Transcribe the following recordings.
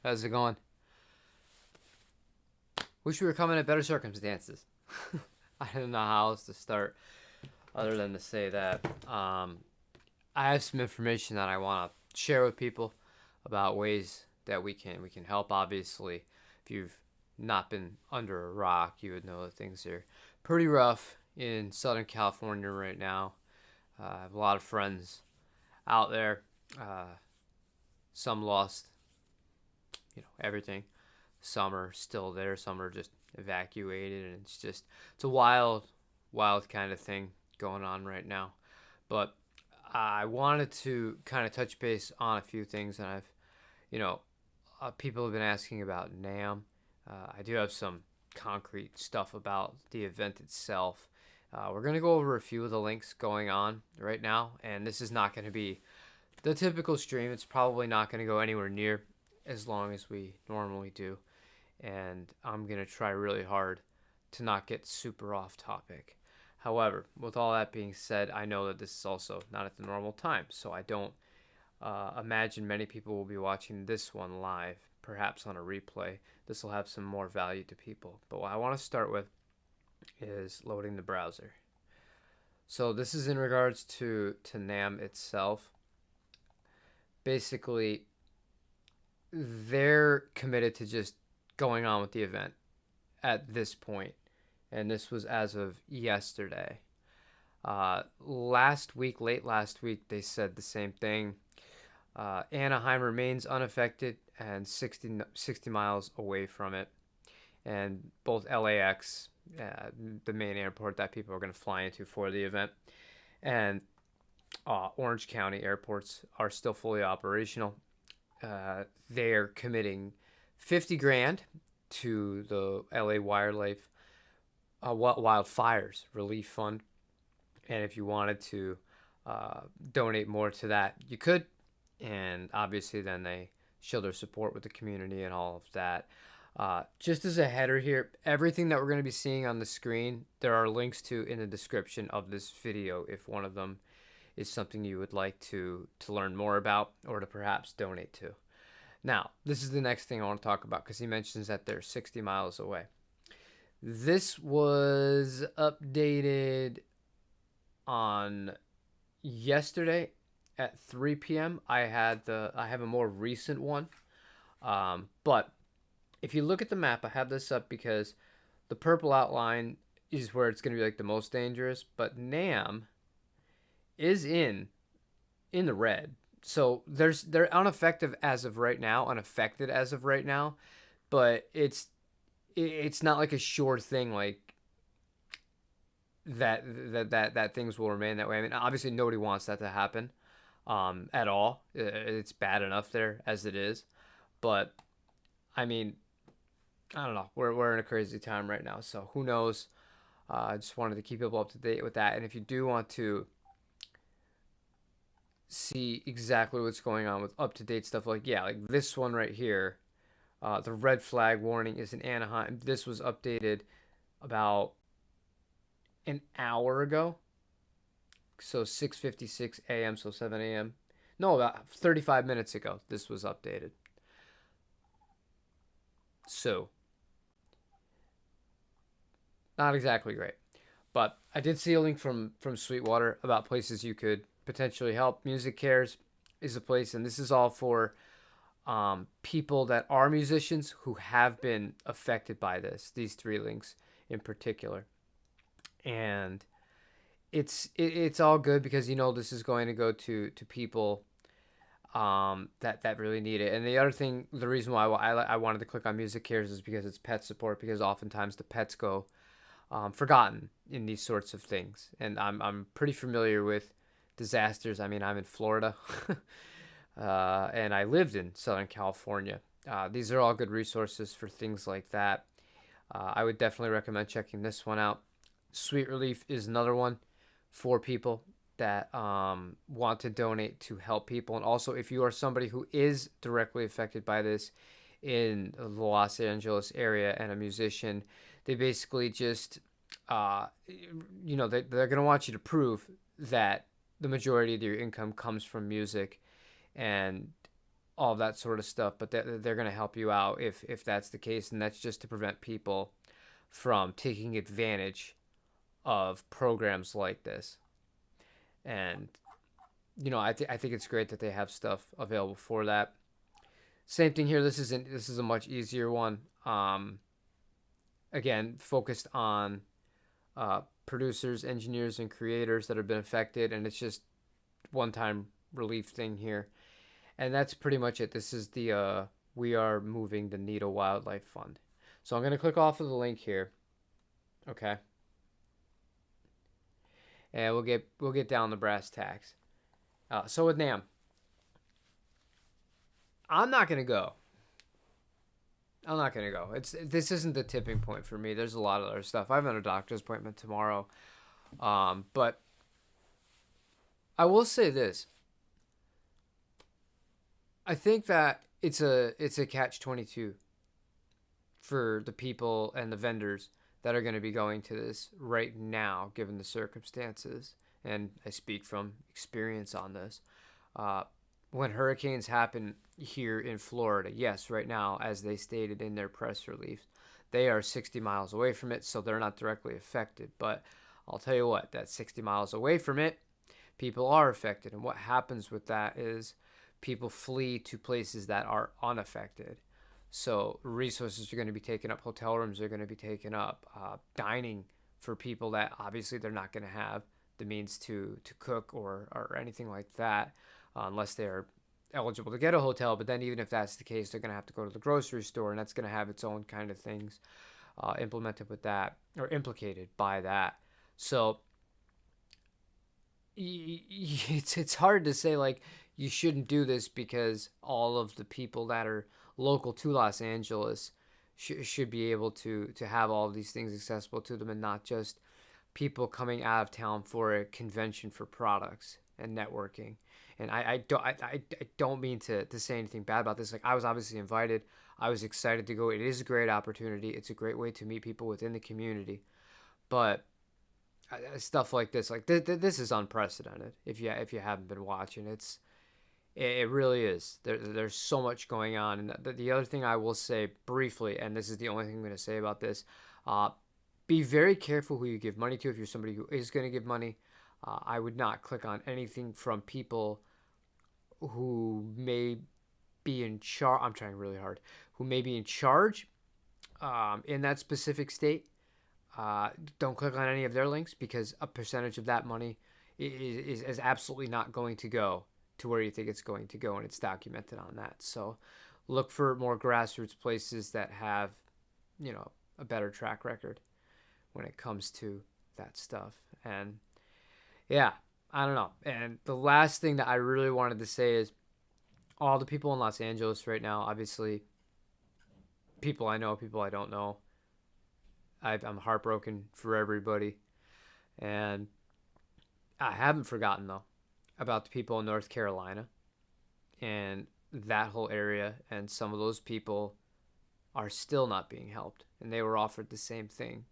How's it going? Wish we were coming at better circumstances. I don't know how else to start other than to say that I have some information that I want to share with people about ways that we can help. Obviously, if you've not been under a rock, you would know that things are pretty rough in Southern California right now. I have a lot of friends out there. Uh, some lost, everything. Some are still there. Some are just evacuated, and it's a wild kind of thing going on right now. But I wanted to kind of touch base on a few things, and you know, people have been asking about NAMM. I do have some concrete stuff about the event itself. We're going to go over a few of the links going on right now, and this is not going to be the typical stream. It's probably not going to go anywhere near as long as we normally do, and I'm going to try really hard to not get super off topic. However, with all that being said, I know that this is also not at the normal time, so I don't imagine many people will be watching this one live, perhaps on a replay. This will have some more value to people. But what I want to start with is loading the browser. So this is in regards to NAMM itself. Basically, they're committed to just going on with the event at this point, and this was as of yesterday. Late last week, they said the same thing. Anaheim remains unaffected and 60 miles away from it. And both LAX, the main airport that people are going to fly into for the event, and Orange County airports are still fully operational. They're committing 50 grand to the LA Wildfires Relief Fund. And if you wanted to donate more to that, you could. And obviously, then they show their support with the community and all of that. Just as a header here, everything that we're going to be seeing on the screen, there are links to in the description of this video if one of them is something you would like to learn more about or to perhaps donate to. Now, this is the next thing I want to talk about because he mentions that they're 60 miles away. This was updated on yesterday at 3 p.m. I have a more recent one, but if you look at the map, I have this up because the purple outline is where it's going to be like the most dangerous, but NAMM is in the red. So they're unaffected as of right now, but it's not like a sure thing like that things will remain that way. I mean, obviously nobody wants that to happen at all. It's bad enough there as it is, but I mean, I don't know. We're in a crazy time right now, so who knows? I just wanted to keep people up to date with that. And if you do want to see exactly what's going on with up to date stuff, like this one right here, the red flag warning is in Anaheim. This was updated about an hour ago, so 6:56 a.m. so 7 a.m. No, about 35 minutes ago. This was updated. So not exactly great. But I did see a link from Sweetwater about places you could potentially help. Music Cares is a place, and this is all for people that are musicians who have been affected by this. These three links in particular, and it's all good because this is going to go to people that really need it. And the other thing, the reason why I wanted to click on Music Cares is because it's pet support. Because oftentimes the pets go forgotten in these sorts of things, and I'm pretty familiar with disasters. I mean, I'm in Florida, and I lived in Southern California. These are all good resources for things like that. I would definitely recommend checking this one out. Sweet Relief is another one for people that want to donate to help people. And also, if you are somebody who is directly affected by this in the Los Angeles area and a musician, they basically just, they're going to want you to prove that the majority of your income comes from music. And all that sort of stuff, but they're going to help you out if that's the case, and that's just to prevent people from taking advantage of programs like this. And I think it's great that they have stuff available for that. Same thing here. This is a much easier one. Again, focused on producers, engineers, and creators that have been affected, and it's just one-time relief thing here, and that's pretty much it. This is the We Are Moving the Needle Wildlife Fund. So I'm gonna click off of the link here, okay, and we'll get down to brass tacks. So with NAMM, I'm not gonna go. I'm not gonna go. This isn't the tipping point for me. There's a lot of other stuff. I have a doctor's appointment tomorrow, but I will say this. I think that it's a catch-22 for the people and the vendors that are going to be going to this right now, given the circumstances. And I speak from experience on this. When hurricanes happen here in Florida, yes, right now, as they stated in their press release, they are 60 miles away from it, so they're not directly affected. But I'll tell you what, that's 60 miles away from it, people are affected. And what happens with that is people flee to places that are unaffected. So resources are going to be taken up, hotel rooms are going to be taken up, dining for people that obviously they're not going to have the means to cook or anything like that, unless they're eligible to get a hotel. But then even if that's the case, they're going to have to go to the grocery store, and that's going to have its own kind of things implemented with that, or implicated by that. So it's hard to say like you shouldn't do this, because all of the people that are local to Los Angeles should be able to have all of these things accessible to them, and not just people coming out of town for a convention for products and networking. And I don't mean to say anything bad about this. Like, I was obviously invited. I was excited to go. It is a great opportunity. It's a great way to meet people within the community. But stuff like this, like this is unprecedented. If you haven't been watching, it really is. There's so much going on. And the other thing I will say briefly, and this is the only thing I'm going to say about this, be very careful who you give money to. If you're somebody who is going to give money, I would not click on anything from people who may be in charge. I'm trying really hard. Who may be in charge in that specific state. Don't click on any of their links, because a percentage of that money is absolutely not going to go to where you think it's going to go, and it's documented on that. So look for more grassroots places that have, a better track record when it comes to that stuff. And yeah, I don't know. And the last thing that I really wanted to say is all the people in Los Angeles right now, obviously, people I know, people I don't know, I'm heartbroken for everybody. And I haven't forgotten, though, about the people in North Carolina and that whole area. And some of those people are still not being helped. And they were offered the same thing.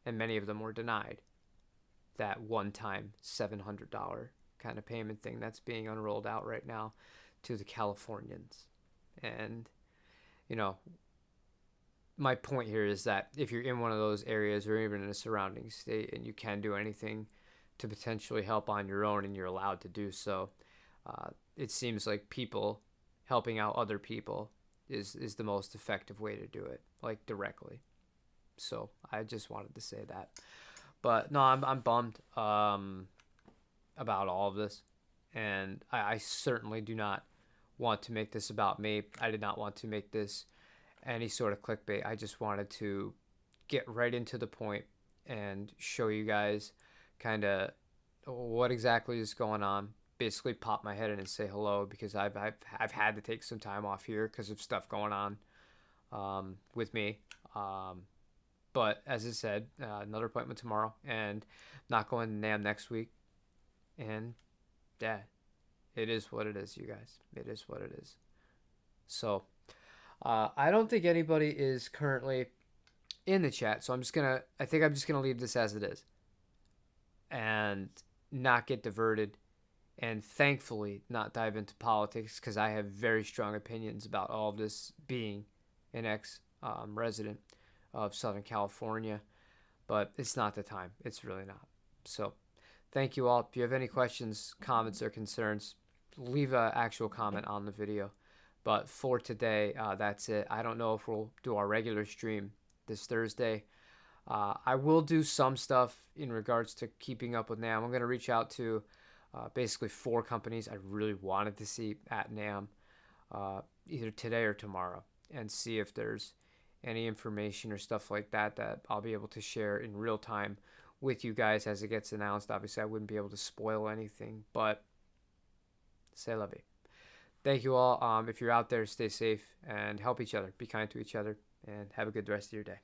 And many of them were denied that one-time $700 kind of payment thing that's being unrolled out right now to the Californians. And, my point here is that if you're in one of those areas, or even in a surrounding state, and you can do anything to potentially help on your own, and you're allowed to do so, it seems like people helping out other people is the most effective way to do it, like directly. So I just wanted to say that. But no, I'm bummed about all of this, and I certainly do not want to make this about me. I did not want to make this any sort of clickbait. I just wanted to get right into the point and show you guys kind of what exactly is going on. Basically, pop my head in and say hello, because I've had to take some time off here because of stuff going on with me. But as I said, another appointment tomorrow, and not going to NAMM next week. And yeah, it is what it is, you guys. It is what it is. So I don't think anybody is currently in the chat, so I think I'm just gonna leave this as it is, and not get diverted and thankfully not dive into politics because I have very strong opinions about all of this, being an ex resident of Southern California. But it's not the time. It's really not. So thank you all. If you have any questions, comments, or concerns, leave an actual comment on the video. But for today, that's it. I don't know if we'll do our regular stream this Thursday. I will do some stuff in regards to keeping up with NAMM. I'm going to reach out to basically 4 companies I really wanted to see at NAMM either today or tomorrow, and see if there's any information or stuff like that that I'll be able to share in real time with you guys as it gets announced. Obviously, I wouldn't be able to spoil anything, but c'est la vie. Thank you all. If you're out there, stay safe and help each other. Be kind to each other, and have a good rest of your day.